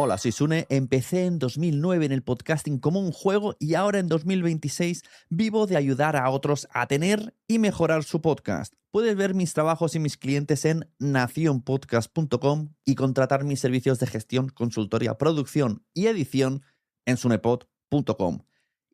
Hola, soy Sune. Empecé en 2009 en el podcasting como un juego y ahora en 2026 vivo de ayudar a otros a tener y mejorar su podcast. Puedes ver mis trabajos y mis clientes en nacionpodcast.com y contratar mis servicios de gestión, consultoría, producción y edición en sunepod.com.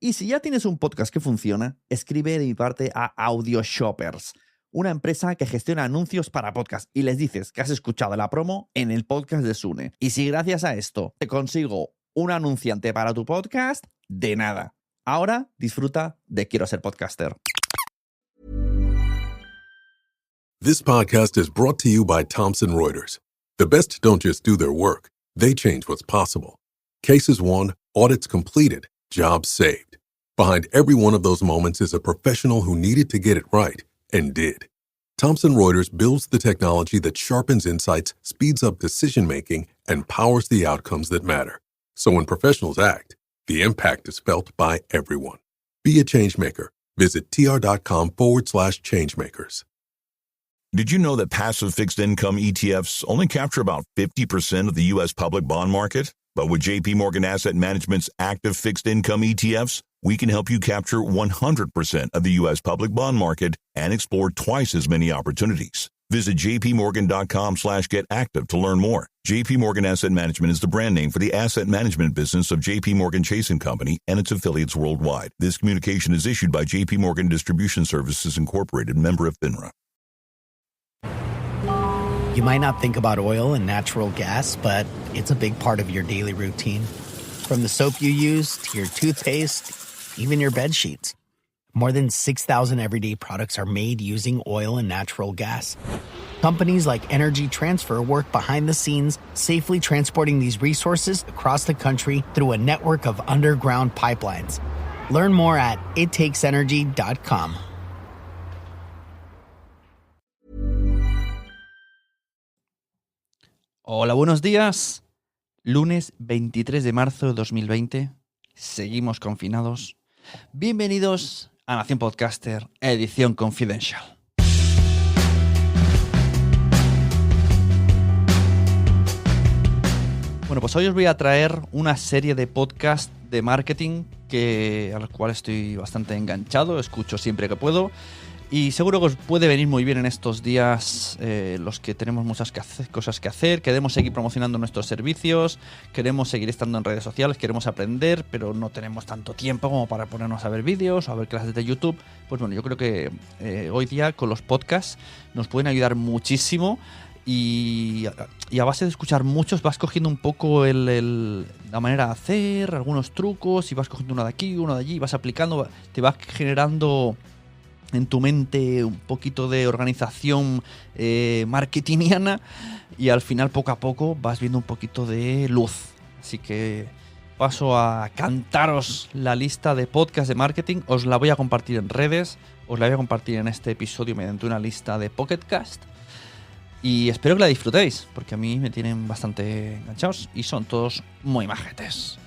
Y si ya tienes un podcast que funciona, escribe de mi parte a AudioShoppers, una empresa que gestiona anuncios para podcast, y les dices que has escuchado la promo en el podcast de Sune. Y si gracias a esto te consigo un anunciante para tu podcast, de nada. Ahora disfruta de Quiero Ser Podcaster. This podcast is brought to you by Thomson Reuters. The best don't just do their work, they change what's possible. Cases won, audits completed, jobs saved. Behind every one of those moments is a professional who needed to get it right and did. Thomson Reuters builds the technology that sharpens insights, speeds up decision-making, and powers the outcomes that matter. So when professionals act, the impact is felt by everyone. Be a changemaker. Visit tr.com/changemakers. Did you know that passive fixed income ETFs only capture about 50% of the U.S. public bond market? But with JP Morgan Asset Management's active fixed income ETFs, we can help you capture 100% of the U.S. public bond market and explore twice as many opportunities. Visit jpmorgan.com/getactive to learn more. JP Morgan Asset Management is the brand name for the asset management business of JP Morgan Chase & Company and its affiliates worldwide. This communication is issued by JP Morgan Distribution Services Incorporated, member of FINRA. You might not think about oil and natural gas, but it's a big part of your daily routine. From the soap you use to your toothpaste, even your bed sheets. More than 6,000 everyday products are made using oil and natural gas. Companies like Energy Transfer work behind the scenes, safely transporting these resources across the country through a network of underground pipelines. Learn more at ittakesenergy.com. Hola, buenos días. Lunes 23 de marzo de 2020. Seguimos confinados. Bienvenidos a Nación Podcaster, edición Confidential. Bueno, pues hoy os voy a traer una serie de podcasts de marketing al cual estoy bastante enganchado, escucho siempre que puedo. Y seguro que os puede venir muy bien en estos días, los que tenemos muchas cosas que hacer, queremos seguir promocionando nuestros servicios, queremos seguir estando en redes sociales, queremos aprender, pero no tenemos tanto tiempo como para ponernos a ver vídeos o a ver clases de YouTube. Pues bueno, yo creo que hoy día con los podcasts nos pueden ayudar muchísimo y a base de escuchar muchos vas cogiendo un poco la manera de hacer, algunos trucos, y vas cogiendo uno de aquí, uno de allí, vas aplicando, te vas generando en tu mente un poquito de organización marketingiana, y al final poco a poco vas viendo un poquito de luz. Así que paso a cantaros la lista de podcasts de marketing. Os la voy a compartir en redes, os la voy a compartir en este episodio mediante una lista de Pocket Cast, y espero que la disfrutéis, porque a mí me tienen bastante enganchados y son todos muy majetes.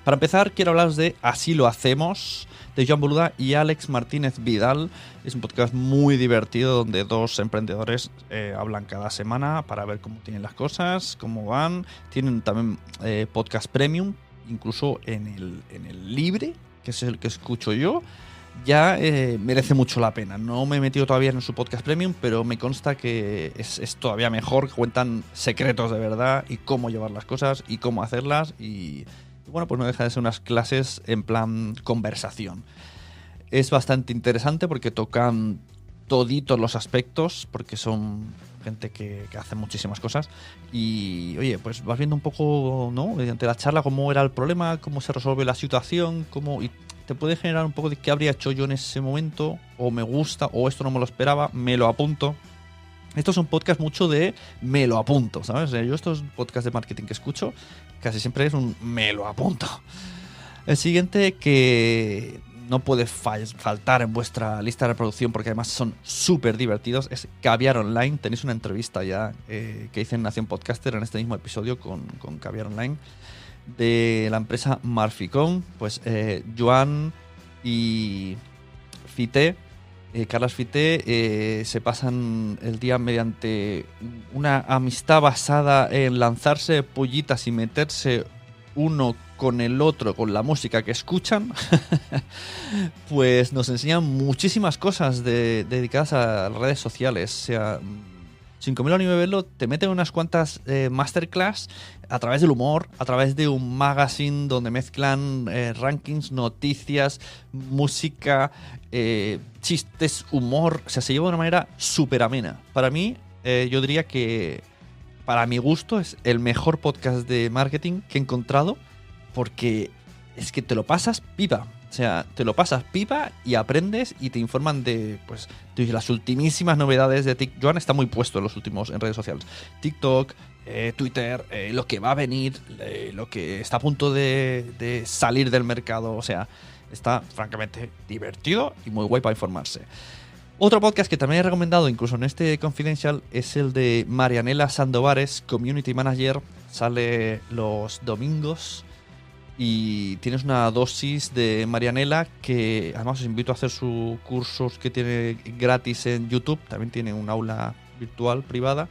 Para empezar, quiero hablaros de Así lo hacemos, de Joan Boluda y Àlex Martínez Vidal. Es un podcast muy divertido donde dos emprendedores hablan cada semana para ver cómo tienen las cosas, cómo van. Tienen también podcast premium, incluso en el libre, que es el que escucho yo. Ya merece mucho la pena. No me he metido todavía en su podcast premium, pero me consta que es todavía mejor. Cuentan secretos de verdad y cómo llevar las cosas y cómo hacerlas, y bueno, pues no deja de ser unas clases en plan conversación. Es bastante interesante porque tocan toditos los aspectos, porque son gente que hace muchísimas cosas. Y oye, pues vas viendo un poco, ¿no?, mediante la charla, cómo era el problema, cómo se resuelve la situación, y te puede generar un poco de qué habría hecho yo en ese momento, o me gusta, o esto no me lo esperaba, me lo apunto. Estos son podcasts mucho de me lo apunto, ¿sabes? Yo estos podcasts de marketing que escucho casi siempre es un me lo apunto. El siguiente, que no puede faltar en vuestra lista de reproducción porque además son súper divertidos, es Caviar Online. Tenéis una entrevista ya que hice en Nación Podcaster en este mismo episodio con Caviar Online, de la empresa Marficón. Pues Joan y Fité Carlas Fité se pasan el día mediante una amistad basada en lanzarse pollitas y meterse uno con el otro, con la música que escuchan, pues nos enseñan muchísimas cosas dedicadas a las redes sociales. O sea, sin comerlo ni beberlo, te meten unas cuantas masterclass a través del humor, a través de un magazine donde mezclan rankings, noticias, música, chistes, humor. O sea, se lleva de una manera súper amena. Para mí, yo diría que, para mi gusto, es el mejor podcast de marketing que he encontrado, porque es que te lo pasas pipa. O sea, te lo pasas pipa y aprendes y te informan de las ultimísimas novedades de TikTok. Joan está muy puesto en redes sociales. TikTok, Twitter, lo que va a venir, lo que está a punto de salir del mercado. O sea, está francamente divertido y muy guay para informarse. Otro podcast que también he recomendado, incluso en este Confidential, es el de Marianela Sandovares, Community Manager. Sale los domingos. Y tienes una dosis de Marianela, que además os invito a hacer sus cursos que tiene gratis en YouTube. También tiene un aula virtual privada.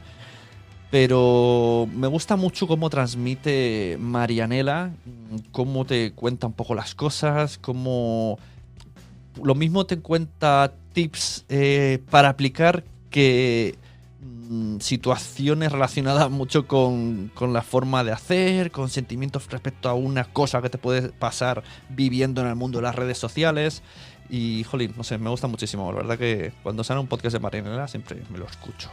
Pero me gusta mucho cómo transmite Marianela, cómo te cuenta un poco las cosas, cómo lo mismo te cuenta tips para aplicar que situaciones relacionadas mucho con la forma de hacer, con sentimientos respecto a una cosa que te puede pasar viviendo en el mundo de las redes sociales. Y, jolín, no sé, me gusta muchísimo. La verdad que cuando sale un podcast de Marianela siempre me lo escucho.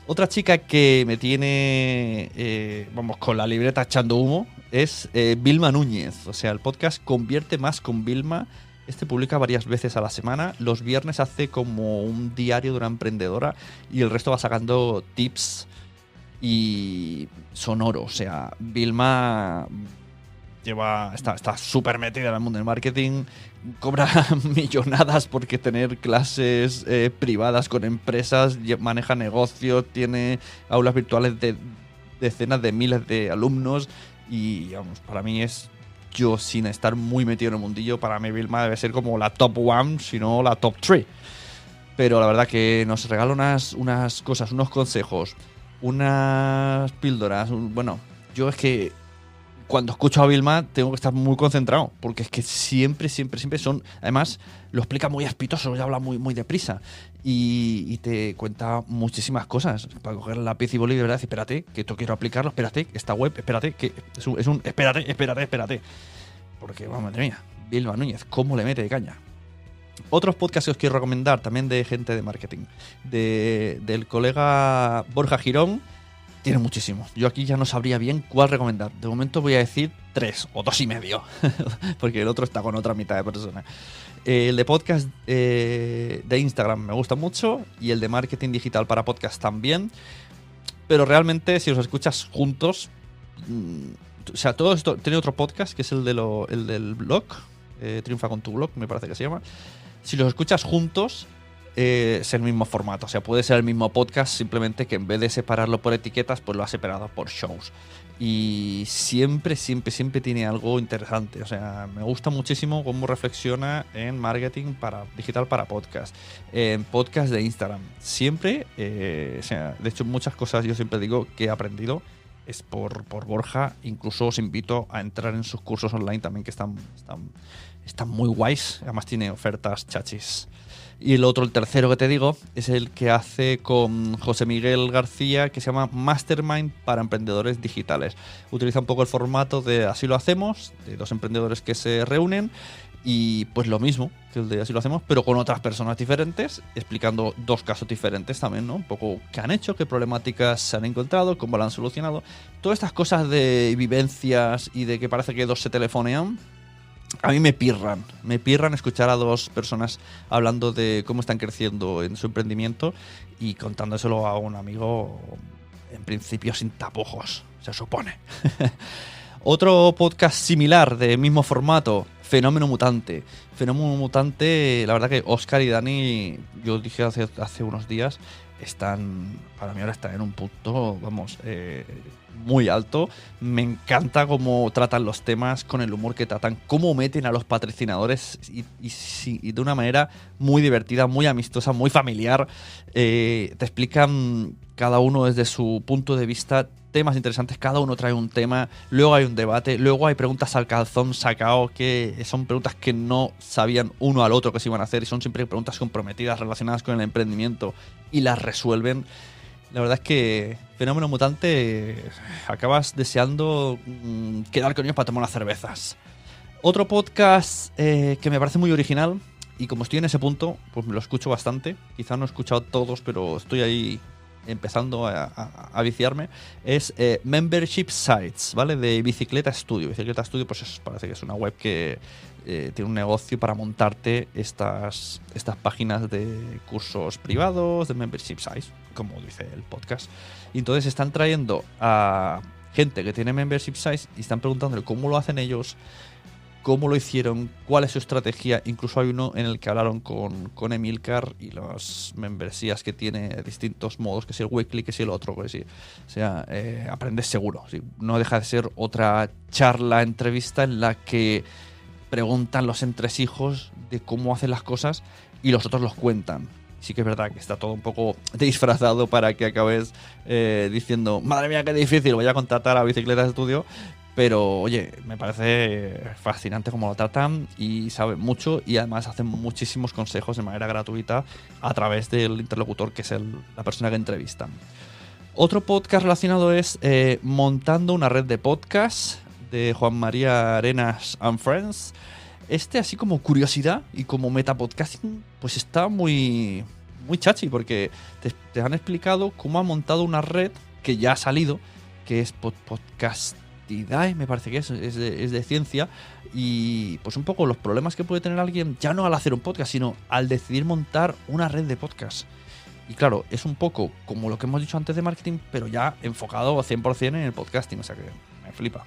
Otra chica que me tiene, con la libreta echando humo, es Vilma Núñez. O sea, el podcast Convierte Más con Vilma. Este publica varias veces a la semana. Los viernes hace como un diario de una emprendedora y el resto va sacando tips y sonoro. O sea, Vilma está súper metida en el mundo del marketing. Cobra millonadas porque tener clases privadas con empresas, maneja negocios, tiene aulas virtuales de decenas de miles de alumnos y, vamos, para mí es... Yo, sin estar muy metido en el mundillo, para mí Vilma debe ser como la top 1, si no la top 3. Pero la verdad que nos regala unas cosas, unos consejos, unas píldoras. Bueno, yo es que cuando escucho a Vilma tengo que estar muy concentrado, porque es que siempre son... Además, lo explica muy espitoso, ya habla muy deprisa. Y te cuenta muchísimas cosas para coger lápiz y boli de verdad y decir, espérate, que esto quiero aplicarlo, espérate, esta web, espérate, que es un espérate. Porque, vamos, madre mía, Vilma Núñez, ¿cómo le mete de caña? Otros podcasts que os quiero recomendar, también de gente de marketing, del colega Borja Girón, tiene muchísimos. Yo aquí ya no sabría bien cuál recomendar. De momento voy a decir 3 o 2,5, porque el otro está con otra mitad de personas. El de podcast de Instagram me gusta mucho y el de marketing digital para podcast también. Pero realmente, si os escuchas juntos, o sea, todo esto tiene otro podcast que es el del blog, Triunfa con tu blog, me parece que se llama. Si los escuchas juntos, es el mismo formato. O sea, puede ser el mismo podcast, simplemente que en vez de separarlo por etiquetas, pues lo ha separado por shows. Y siempre tiene algo interesante. O sea, me gusta muchísimo cómo reflexiona en marketing digital para podcast, en podcast de Instagram. Siempre, o sea, de hecho, muchas cosas yo siempre digo que he aprendido es por Borja. Incluso os invito a entrar en sus cursos online también, que están muy guays. Además tiene ofertas chachis. Y el tercero que te digo, es el que hace con José Miguel García, que se llama Mastermind para Emprendedores Digitales. Utiliza un poco el formato de Así lo hacemos, de 2 emprendedores que se reúnen, y pues lo mismo que el de Así lo hacemos, pero con otras personas diferentes, explicando 2 casos diferentes también, ¿no? Un poco qué han hecho, qué problemáticas se han encontrado, cómo lo han solucionado. Todas estas cosas de vivencias y de que parece que 2 se telefonean, a mí me pirran escuchar a 2 personas hablando de cómo están creciendo en su emprendimiento y contándoselo a un amigo, en principio sin tapujos, se supone. Otro podcast similar, de mismo formato, Fenómeno Mutante. Fenómeno Mutante, la verdad que Óscar y Dani, yo dije hace unos días, para mí ahora están en un punto, vamos, muy alto. Me encanta cómo tratan los temas, con el humor que tratan, cómo meten a los patrocinadores y de una manera muy divertida, muy amistosa, muy familiar. Te explican cada uno desde su punto de vista temas interesantes, cada uno trae un tema, luego hay un debate, luego hay preguntas al calzón sacado, que son preguntas que no sabían uno al otro que se iban a hacer y son siempre preguntas comprometidas relacionadas con el emprendimiento y las resuelven. La verdad es que Fenómeno Mutante, acabas deseando quedar con ellos para tomar unas cervezas. Otro podcast que me parece muy original, y como estoy en ese punto, pues me lo escucho bastante. Quizás no he escuchado todos, pero estoy ahí empezando a viciarme, es Membership Sites, ¿vale? De Bicicleta Studio. Bicicleta Studio, pues parece que es una web que tiene un negocio para montarte estas páginas de cursos privados, de Membership Sites, como dice el podcast. Y entonces están trayendo a gente que tiene Membership Sites y están preguntándole cómo lo hacen ellos, cómo lo hicieron, cuál es su estrategia. Incluso hay uno en el que hablaron con Emilcar y las membresías que tiene distintos modos, que si el weekly, que si el otro, que si, o sea, aprendes seguro. ¿Sí? No deja de ser otra charla, entrevista en la que preguntan los entresijos de cómo hacen las cosas y los otros los cuentan. Sí que es verdad que está todo un poco disfrazado para que acabes diciendo, madre mía, qué difícil, voy a contratar a Bicicleta Studio. Pero, oye, me parece fascinante cómo lo tratan y saben mucho y además hacen muchísimos consejos de manera gratuita a través del interlocutor, que es la persona que entrevistan. Otro podcast relacionado es Montando una red de podcasts, de Juan María Arenas and Friends. Así como curiosidad y como metapodcasting, pues está muy, muy chachi, porque te han explicado cómo han montado una red que ya ha salido, que es Podcast me parece que es de ciencia, y pues un poco los problemas que puede tener alguien ya no al hacer un podcast, sino al decidir montar una red de podcast. Y claro, es un poco como lo que hemos dicho antes de marketing, pero ya enfocado 100% en el podcasting, o sea que me flipa.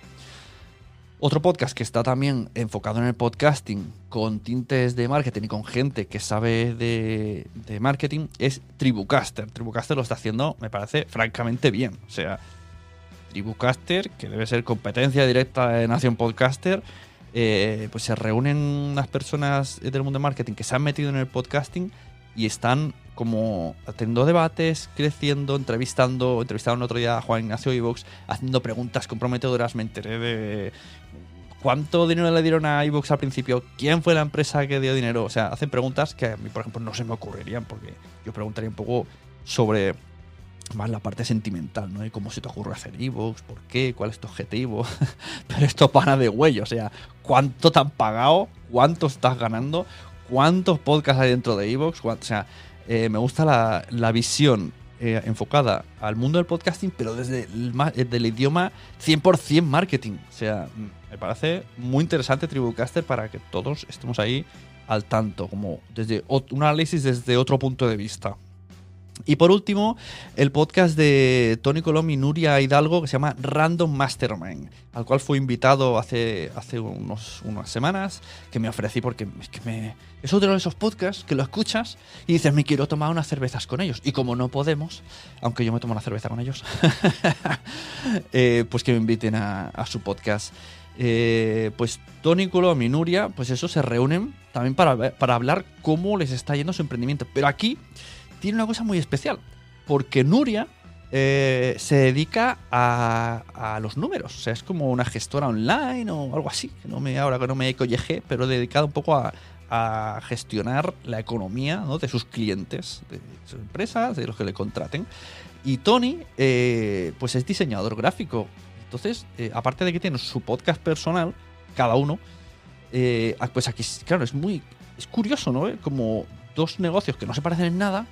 Otro podcast que está también enfocado en el podcasting, con tintes de marketing y con gente que sabe de marketing, es Tribucaster. Tribucaster lo está haciendo, me parece, francamente bien. O sea, Tribucaster, que debe ser competencia directa de Nación Podcaster, pues se reúnen unas personas del mundo de marketing que se han metido en el podcasting y están como haciendo debates, creciendo, entrevistaron el otro día a Juan Ignacio iVoox, haciendo preguntas comprometedoras. Me enteré de cuánto dinero le dieron a iVoox al principio, quién fue la empresa que dio dinero. O sea, hacen preguntas que a mí, por ejemplo, no se me ocurrirían, porque yo preguntaría un poco sobre más la parte sentimental, ¿no? Y cómo se te ocurre hacer iVoox, por qué, cuál es tu objetivo. Pero esto pana de huello, o sea, cuánto te han pagado, cuánto estás ganando, cuántos podcasts hay dentro de iVoox. O sea, me gusta la visión enfocada al mundo del podcasting, pero desde el idioma 100% marketing. O sea, me parece muy interesante Tribucaster para que todos estemos ahí al tanto, como desde un análisis desde otro punto de vista. Y por último, el podcast de Tony Colom y Nuria Hidalgo, que se llama Random Mastermind, al cual fui invitado hace unas semanas, que me ofrecí porque es otro de esos podcasts que lo escuchas y dices, me quiero tomar unas cervezas con ellos. Y como no podemos, aunque yo me tomo una cerveza con ellos, pues que me inviten a su podcast. Pues Tony Colom y Nuria, pues eso, se reúnen también para hablar cómo les está yendo su emprendimiento. Pero aquí tiene una cosa muy especial, porque Nuria se dedica a los números. O sea, es como una gestora online o algo así, ahora que no me collejé, pero dedicada un poco a gestionar la economía, ¿no?, de sus clientes, de sus empresas, de los que le contraten. Y Tony, pues es diseñador gráfico. Entonces, aparte de que tiene su podcast personal, cada uno, pues aquí, claro, es curioso, ¿no? Como dos negocios que no se parecen en nada,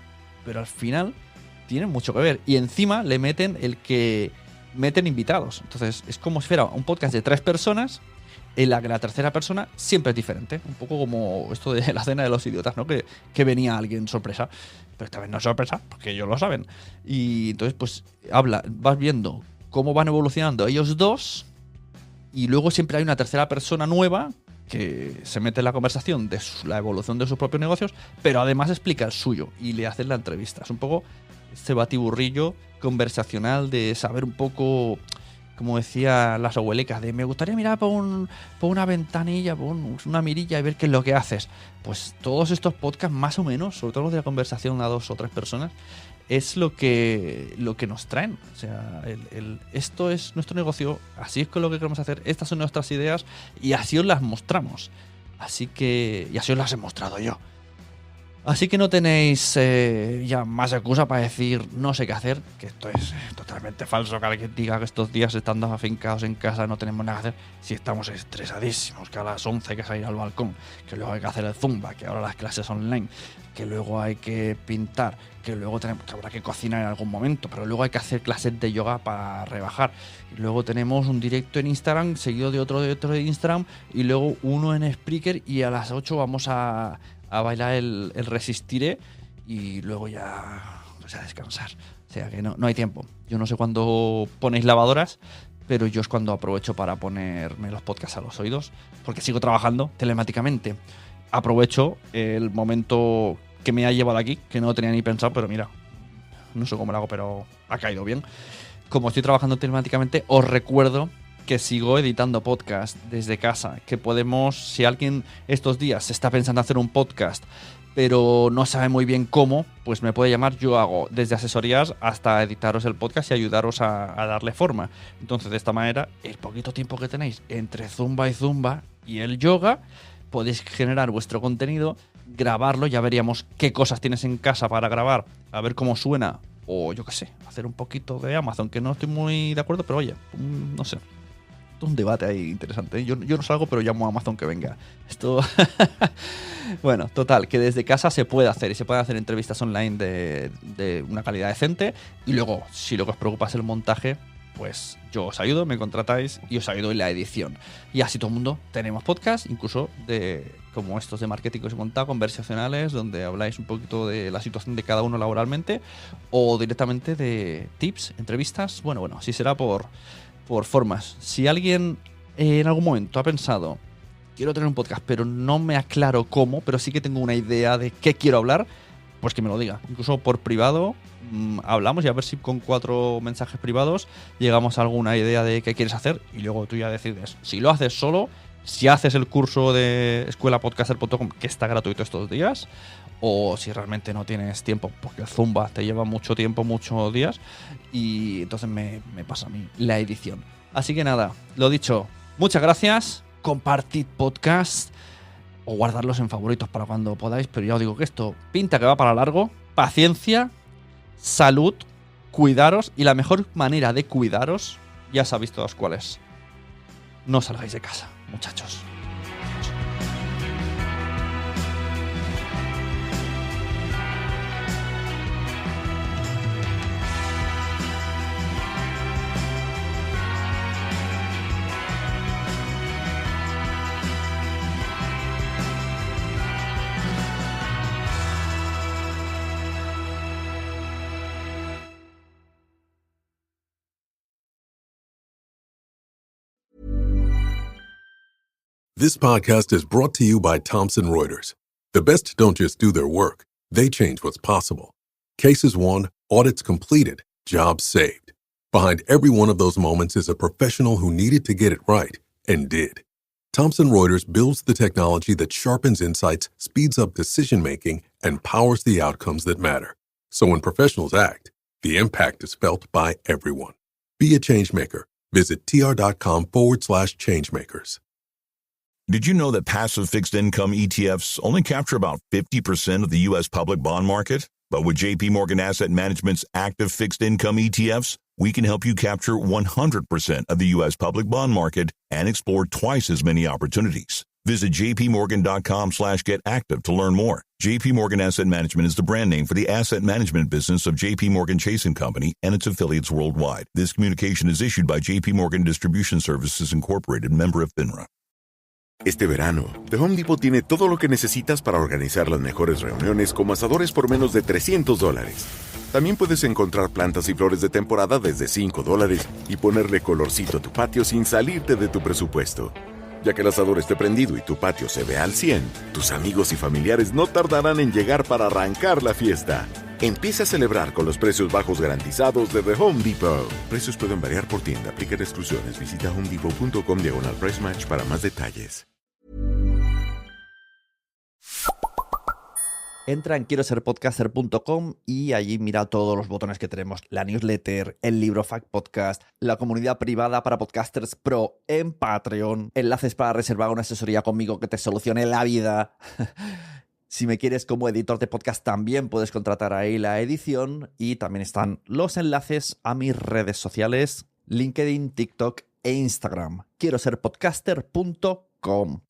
pero al final tienen mucho que ver. Y encima le meten invitados. Entonces es como si fuera un podcast de 3 personas en la que la tercera persona siempre es diferente. Un poco como esto de la cena de los idiotas, ¿no? Que venía alguien sorpresa. Pero esta vez no es sorpresa, porque ellos lo saben. Y entonces pues vas viendo cómo van evolucionando ellos dos. Y luego siempre hay una tercera persona nueva que se mete en la conversación de la evolución de sus propios negocios, pero además explica el suyo y le hacen la entrevista. Es un poco este batiburrillo conversacional de saber un poco, como decía las abuelicas, de me gustaría mirar por una ventanilla, por una mirilla y ver qué es lo que haces. Pues todos estos podcasts más o menos, sobre todo los de la conversación a 2 o 3 personas, es lo que nos traen. O sea, esto es nuestro negocio, así es con lo que queremos hacer, estas son nuestras ideas y así os las mostramos. Y así os las he mostrado yo. Así que no tenéis ya más excusa para decir no sé qué hacer, que esto es totalmente falso, que alguien diga que estos días estando afincados en casa no tenemos nada que hacer, si estamos estresadísimos, que a las 11 hay que salir al balcón, que luego hay que hacer el zumba, que ahora las clases online, que luego hay que pintar, que luego que habrá que cocinar en algún momento, pero luego hay que hacer clases de yoga para rebajar, y luego tenemos un directo en Instagram seguido de otro de Instagram y luego uno en Spreaker y a las 8 vamos a bailar el Resistiré y luego ya pues a descansar. O sea que no hay tiempo. Yo no sé cuándo ponéis lavadoras, pero yo es cuando aprovecho para ponerme los podcasts a los oídos, porque sigo trabajando telemáticamente. Aprovecho el momento que me ha llevado aquí, que no tenía ni pensado, pero mira, no sé cómo lo hago, pero ha caído bien. Como estoy trabajando telemáticamente, os recuerdo que sigo editando podcast desde casa, que podemos, si alguien estos días está pensando hacer un podcast pero no sabe muy bien cómo, pues me puede llamar, yo hago desde asesorías hasta editaros el podcast y ayudaros a darle forma. Entonces de esta manera, el poquito tiempo que tenéis entre Zumba y el yoga, podéis generar vuestro contenido, grabarlo, ya veríamos qué cosas tienes en casa para grabar, a ver cómo suena, o yo qué sé, hacer un poquito de Amazon, que no estoy muy de acuerdo, pero oye, no sé. Un debate ahí interesante. Yo no salgo, pero llamo a Amazon que venga. Esto. Bueno, total, que desde casa se puede hacer y se pueden hacer entrevistas online de una calidad decente. Y luego, si lo que os preocupa es el montaje, pues yo os ayudo, me contratáis y os ayudo en la edición. Y así todo el mundo tenemos podcast, incluso como estos de marketing que os he contado, conversacionales, donde habláis un poquito de la situación de cada uno laboralmente o directamente de tips, entrevistas. Bueno, así será por formas. Si alguien en algún momento ha pensado, quiero tener un podcast, pero no me aclaro cómo, pero sí que tengo una idea de qué quiero hablar, pues que me lo diga. Incluso por privado hablamos y a ver si con 4 mensajes privados llegamos a alguna idea de qué quieres hacer y luego tú ya decides. Si lo haces solo, si haces el curso de escuelapodcaster.com, que está gratuito estos días, o si realmente no tienes tiempo, porque el Zumba te lleva mucho tiempo, muchos días, y entonces me pasa a mí la edición. Así que nada, lo dicho, muchas gracias, compartid podcast o guardarlos en favoritos para cuando podáis, pero ya os digo que esto pinta que va para largo. Paciencia, salud, cuidaros, y la mejor manera de cuidaros, ya sabéis todas cuáles. No salgáis de casa, muchachos. This podcast is brought to you by Thomson Reuters. The best don't just do their work, they change what's possible. Cases won, audits completed, jobs saved. Behind every one of those moments is a professional who needed to get it right and did. Thomson Reuters builds the technology that sharpens insights, speeds up decision-making, and powers the outcomes that matter. So when professionals act, the impact is felt by everyone. Be a changemaker. Visit tr.com/changemakers. Did you know that passive fixed income ETFs only capture about 50% of the U.S. public bond market? But with JP Morgan Asset Management's active fixed income ETFs, we can help you capture 100% of the U.S. public bond market and explore twice as many opportunities. Visit jpmorgan.com/getactive to learn more. JP Morgan Asset Management is the brand name for the asset management business of JP Morgan Chase & Company and its affiliates worldwide. This communication is issued by JP Morgan Distribution Services Incorporated, member of FINRA. Este verano, The Home Depot tiene todo lo que necesitas para organizar las mejores reuniones como asadores por menos de $300. También puedes encontrar plantas y flores de temporada desde $5 y ponerle colorcito a tu patio sin salirte de tu presupuesto. Ya que el asador esté prendido y tu patio se vea al 100, tus amigos y familiares no tardarán en llegar para arrancar la fiesta. Empieza a celebrar con los precios bajos garantizados de The Home Depot. Precios pueden variar por tienda. Aplican exclusiones. Visita homedepot.com/price match para más detalles. Entra en quieroserpodcaster.com y allí mira todos los botones que tenemos. La newsletter, el libro Fact Podcast, la comunidad privada para podcasters pro en Patreon, enlaces para reservar una asesoría conmigo que te solucione la vida. Si me quieres como editor de podcast también puedes contratar ahí la edición y también están los enlaces a mis redes sociales, LinkedIn, TikTok e Instagram. Quieroserpodcaster.com.